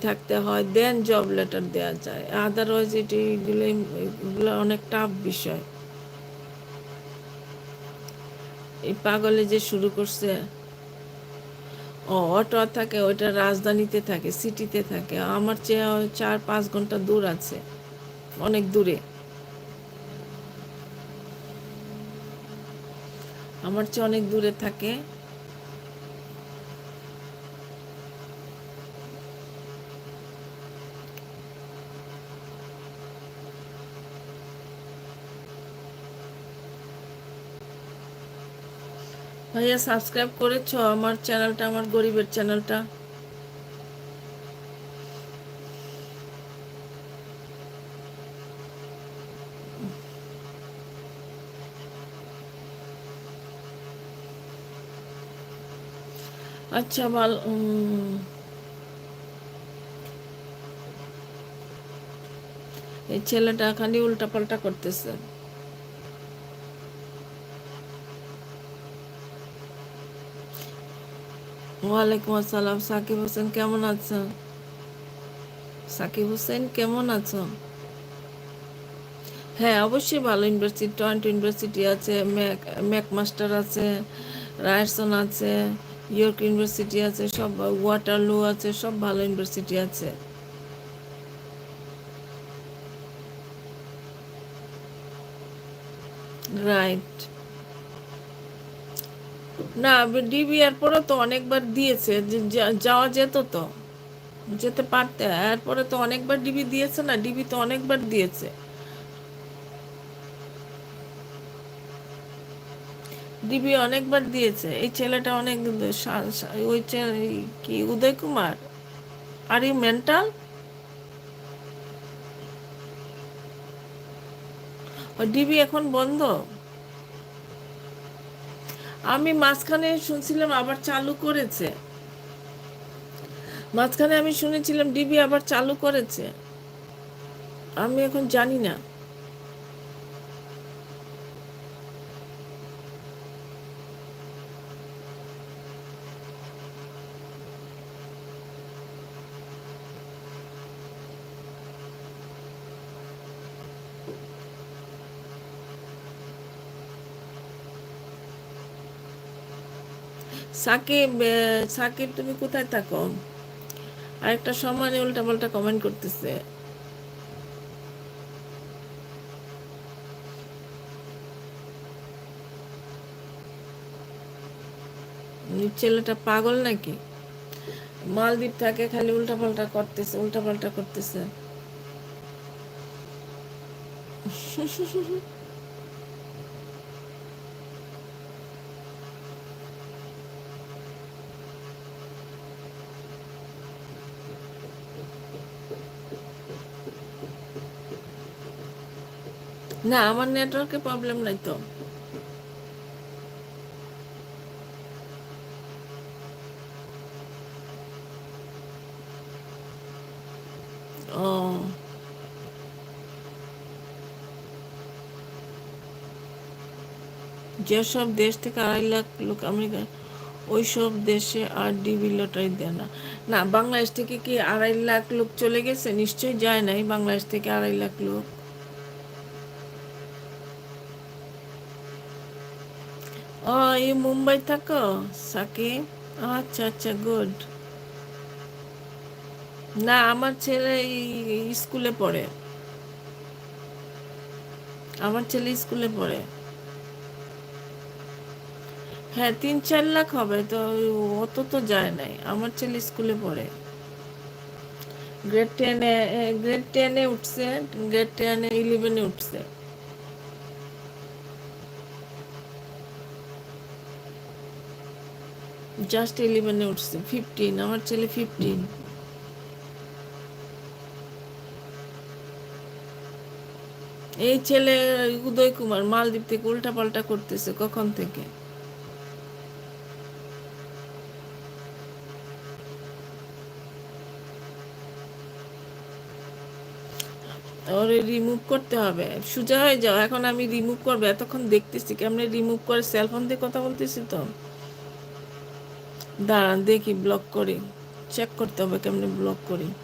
থাকতে হয়, দেন job letter দেওয়া যায়, আদারওয়াইজ এগুলো অনেক টাফ বিষয়। এই পাগলে যে শুরু করছে, অটো থাকে, ওইটা রাজধানীতে থাকে, সিটিতে থাকে, আমার চেয়ে 4-5 ঘন্টা দূর আছে, অনেক দূরে, আমার চেয়ে অনেক দূরে থাকে। ভাইয়া সাবস্ক্রাইব করেছো আমার চ্যানেলটা, আমার গরিবের চ্যানেলটা? আচ্ছা ভালো। এই ছেলেটা খালি উল্টাপাল্টা করতেছে। ওয়ালাইকুম আসসালাম, সাকিব হোসেন কেমন আছো? সাকিব হোসেন কেমন আছো? হ্যাঁ অবশ্যই ভালো ইউনিভার্সিটি, টরন্টো ইউনিভার্সিটি আছে, ম্যাকমাস্টার আছে, রায়ারসন আছে, ইয়র্ক ইউনিভার্সিটি আছে, সব ওয়াটারলু আছে, সব ভালো ইউনিভার্সিটি আছে। রাইট। না, ডিবিআর পরে তো অনেকবার দিয়েছে, যাওয়া যেত তো, যেতে পারতে, এরপরে তো অনেকবার ডিবি দিয়েছে, না ডিবি তো অনেকবার দিয়েছে, ডিবি অনেকবার দিয়েছে। এই ছেলেটা অনেক কি Uday Kumar, are you mental? DB এখন বন্ধ? আমি মাঝখানে শুনছিলাম আবার চালু করেছে, মাঝখানে আমি শুনেছিলাম ডিবি আবার চালু করেছে, আমি এখন জানি না। সাকিব, সাকিব তুমি কোথায় থাকো? আরেকটা সময় উল্টাপাল্টা কমেন্ট করতেছে। ছেলেটা পাগল নাকি? মালদ্বীপ থাকে, খালি উল্টাপাল্টা করতেছে, উল্টাপাল্টা করতেছে। না আমার নেটওয়ার্কের প্রবলেম নাই তো। ও, যেসব দেশ থেকে 2.5 লাখ লোক আমেরিকা, ওই সব দেশে আর ডিবি লটারি দেয় না। না বাংলাদেশ থেকে কি 2.5 লাখ লোক চলে গেছে? নিশ্চয়ই যায় নাই বাংলাদেশ থেকে 2.5 লাখ লোক। ও, এই মুম্বাই থাকো সাকিব? আচ্ছা আচ্ছা, গুড। না আমার ছেলে স্কুলে পড়ে, আমার ছেলে স্কুলে পড়ে। হ্যাঁ 3-4 লাখ হবে তো, অত তো যায় নাই, আমার ছেলে স্কুলে পড়ে। গ্রেড 10-এ, গ্রেড 10-এ উঠছে, গ্রেড 10-এ 11-এ উঠছে। জাস্ট 11-এ উঠছে, 15, আমার ছেলে 15। এই ছেলে উদয় কুমার মালদ্বীপ থেকে উল্টা পাল্টা করতেছে কখন থেকে। ওরে রিমুভ করতে হবে, সোজা হয়ে যাও, এখন আমি রিমুভ করবো, এতক্ষণ দেখতেছি কেমনে রিমুভ করে, সেলফোন দিয়ে কথা বলতেছি তো। দাঁড়ান দেখি ব্লক করি, চেক করতে হবে কেমনে ব্লক করি।